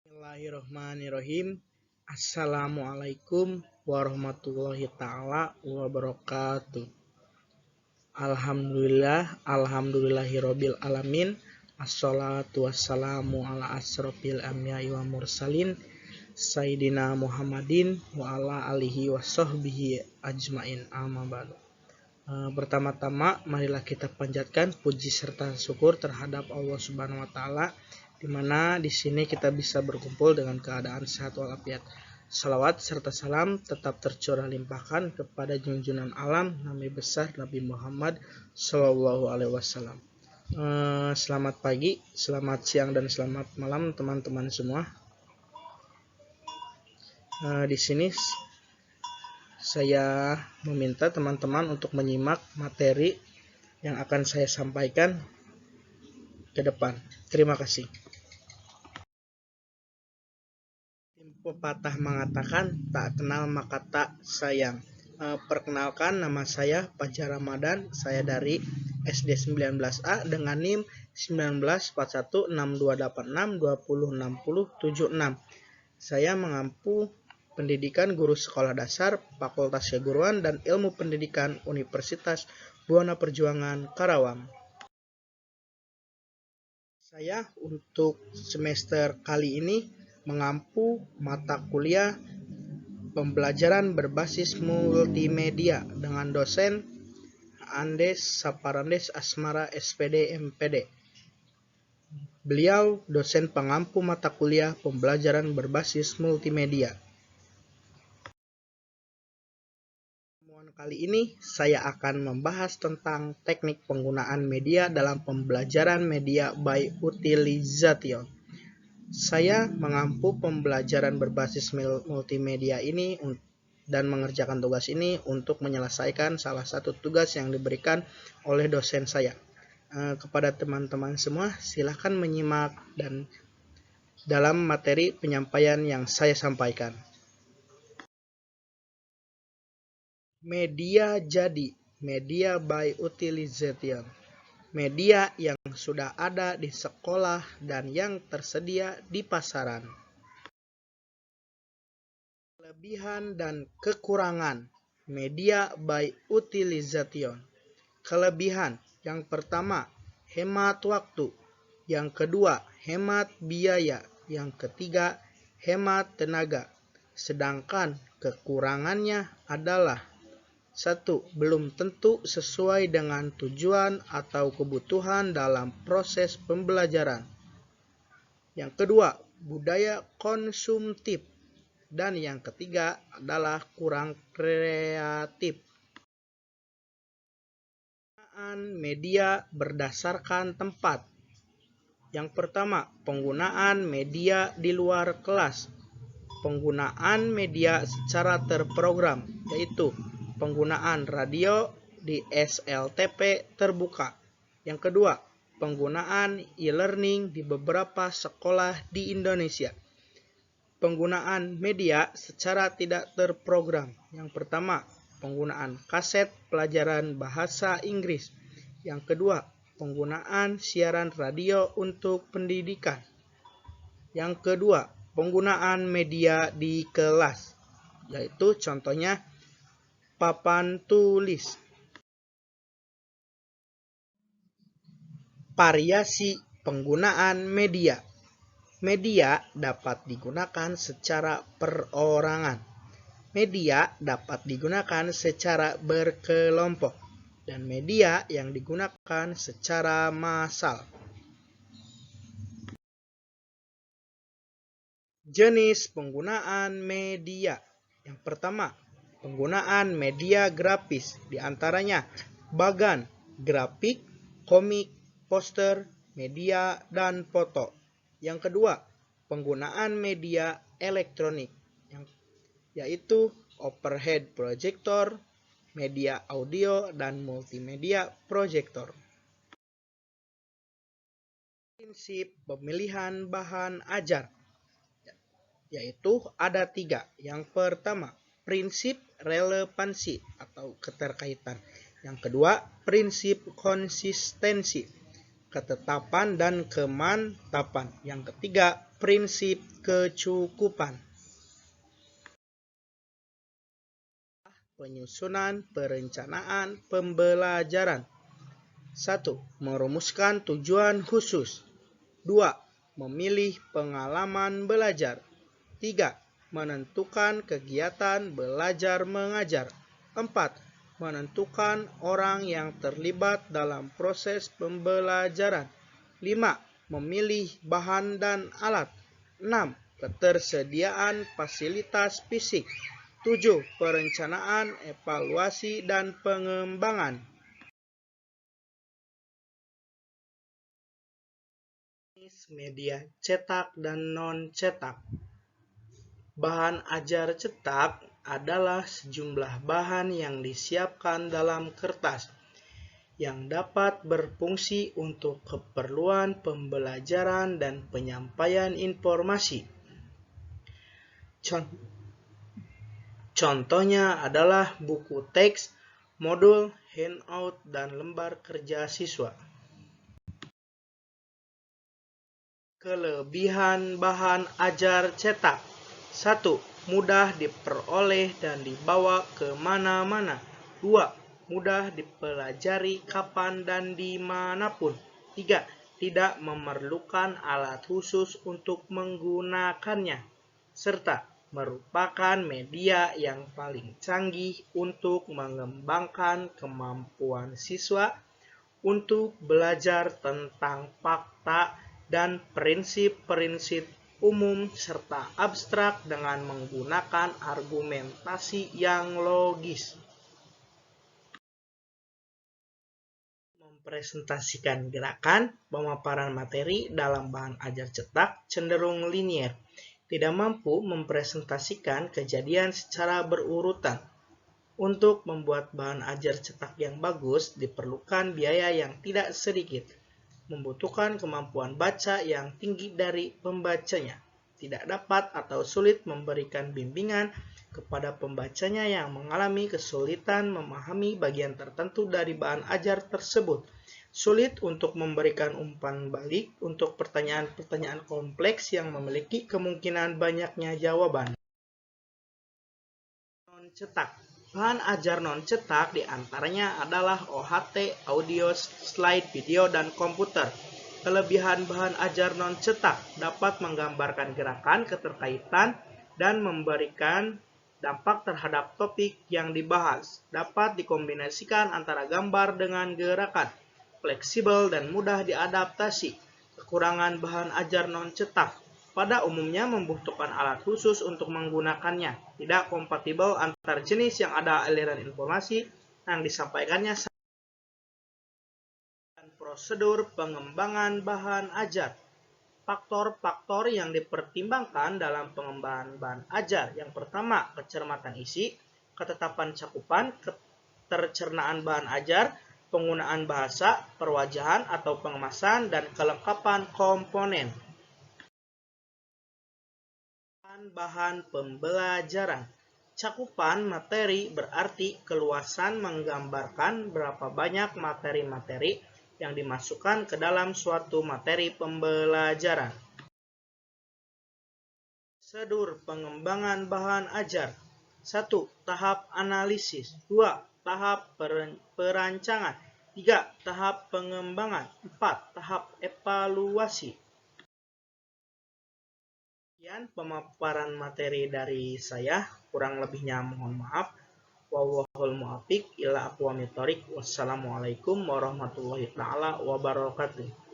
Bismillahirrahmanirrahim. Assalamualaikum warahmatullahi ta'ala wabarakatuh. Alhamdulillahirabbil alamin. Assalatu wassalamu ala asrofil anbiya'i wa mursalin Sayyidina Muhammadin wa ala alihi wa sahbihi ajmain, amma ba'du. Pertama-tama marilah kita panjatkan puji serta syukur terhadap Allah Subhanahu wa taala, di mana di sini kita bisa berkumpul dengan keadaan sehat walafiat. Salawat serta salam tetap tercurah limpahkan kepada junjungan alam Nabi besar Nabi Muhammad Shallallahu Alaihi Wasallam. Selamat pagi, selamat siang, dan selamat malam teman-teman semua. Di sini saya meminta teman-teman untuk menyimak materi yang akan saya sampaikan ke depan. Terima kasih. Pepatah mengatakan tak kenal maka tak sayang. Perkenalkan, nama saya Fajar Ramadan. Saya dari SD 19A dengan NIM 19416286206076. Saya mengampu pendidikan guru sekolah dasar, Fakultas Keguruan dan Ilmu Pendidikan Universitas Buana Perjuangan, Karawang. Saya untuk semester kali ini mengampu mata kuliah pembelajaran berbasis multimedia dengan dosen Andes Saparandes Asmara SPD MPD. Beliau dosen pengampu mata kuliah pembelajaran berbasis multimedia. Kali ini saya akan membahas tentang teknik penggunaan media dalam pembelajaran media by utilization. Saya mengampu pembelajaran berbasis multimedia ini dan mengerjakan tugas ini untuk menyelesaikan salah satu tugas yang diberikan oleh dosen saya. Kepada teman-teman semua, silahkan menyimak dan dalam materi penyampaian yang saya sampaikan. Media jadi media by utilization. Media yang sudah ada di sekolah dan yang tersedia di pasaran. Kelebihan dan kekurangan media by utilization. Kelebihan yang pertama, hemat waktu. Yang kedua, hemat biaya. Yang ketiga, hemat tenaga. Sedangkan kekurangannya adalah 1. Belum tentu sesuai dengan tujuan atau kebutuhan dalam proses pembelajaran. Yang kedua, budaya konsumtif. Dan yang ketiga adalah kurang kreatif. Penggunaan media berdasarkan tempat. Yang pertama, penggunaan media di luar kelas. Penggunaan media secara terprogram, yaitu penggunaan radio di SLTP terbuka. Yang kedua, penggunaan e-learning di beberapa sekolah di Indonesia. Penggunaan media secara tidak terprogram. Yang pertama, penggunaan kaset pelajaran bahasa Inggris. Yang kedua, penggunaan siaran radio untuk pendidikan. Yang kedua, penggunaan media di kelas, yaitu contohnya papan tulis. Variasi penggunaan media. Media dapat digunakan secara perorangan. Media dapat digunakan secara berkelompok. Dan media yang digunakan secara massal. Jenis penggunaan media. Yang pertama, penggunaan media grafis, diantaranya bagan, grafik, komik, poster, media, dan foto. Yang kedua, penggunaan media elektronik, yaitu overhead projector, media audio, dan multimedia projector. Prinsip pemilihan bahan ajar, yaitu ada 3. Yang pertama, prinsip relevansi atau keterkaitan. Yang kedua, prinsip konsistensi, ketetapan dan kemantapan. Yang ketiga, Prinsip kecukupan. Penyusunan perencanaan pembelajaran. 1. Merumuskan tujuan khusus. 2. Memilih pengalaman belajar. 3. Menentukan kegiatan belajar mengajar. 4. Menentukan orang yang terlibat dalam proses pembelajaran. 5. Memilih bahan dan alat. 6. Ketersediaan fasilitas fisik. 7. Perencanaan, evaluasi, dan pengembangan. Media cetak dan non-cetak. Bahan ajar cetak adalah sejumlah bahan yang disiapkan dalam kertas yang dapat berfungsi untuk keperluan pembelajaran dan penyampaian informasi. Contohnya adalah buku teks, modul, handout, dan lembar kerja siswa. Kelebihan bahan ajar cetak. 1. Mudah diperoleh dan dibawa kemana-mana. 2. Mudah dipelajari kapan dan dimanapun. 3. Tidak memerlukan alat khusus untuk menggunakannya. Serta merupakan media yang paling canggih untuk mengembangkan kemampuan siswa untuk belajar tentang fakta dan prinsip-prinsip umum serta abstrak dengan menggunakan argumentasi yang logis. Mempresentasikan gerakan pemaparan materi dalam bahan ajar cetak cenderung linier, tidak mampu mempresentasikan kejadian secara berurutan. Untuk membuat bahan ajar cetak yang bagus diperlukan biaya yang tidak sedikit, membutuhkan kemampuan baca yang tinggi dari pembacanya, tidak dapat atau sulit memberikan bimbingan kepada pembacanya yang mengalami kesulitan memahami bagian tertentu dari bahan ajar tersebut, sulit untuk memberikan umpan balik untuk pertanyaan-pertanyaan kompleks yang memiliki kemungkinan banyaknya jawaban. Non-cetak. Bahan ajar non-cetak diantaranya adalah OHT, audio, slide, video, dan komputer. Kelebihan bahan ajar non-cetak dapat menggambarkan gerakan, keterkaitan, dan memberikan dampak terhadap topik yang dibahas. Dapat dikombinasikan antara gambar dengan gerakan, fleksibel dan mudah diadaptasi. Kekurangan bahan ajar non-cetak. Pada umumnya membutuhkan alat khusus untuk menggunakannya, tidak kompatibel antar jenis yang ada aliran informasi yang disampaikannya, dan prosedur pengembangan bahan ajar. Faktor-faktor yang dipertimbangkan dalam pengembangan bahan ajar. Yang pertama, kecermatan isi, ketetapan cakupan, ketercernaan bahan ajar, penggunaan bahasa, perwajahan atau pengemasan, dan kelengkapan komponen. Bahan pembelajaran. Cakupan materi berarti keluasan menggambarkan berapa banyak materi-materi yang dimasukkan ke dalam suatu materi pembelajaran. Prosedur pengembangan bahan ajar. 1. Tahap analisis. 2. Tahap perancangan. 3. Tahap pengembangan. 4. Tahap evaluasi. Sekian pemaparan materi dari saya, kurang lebihnya mohon maaf. Wallahul muwaffiq ila aqwamit thoriq. Wassalamualaikum warahmatullahi taala wabarakatuh.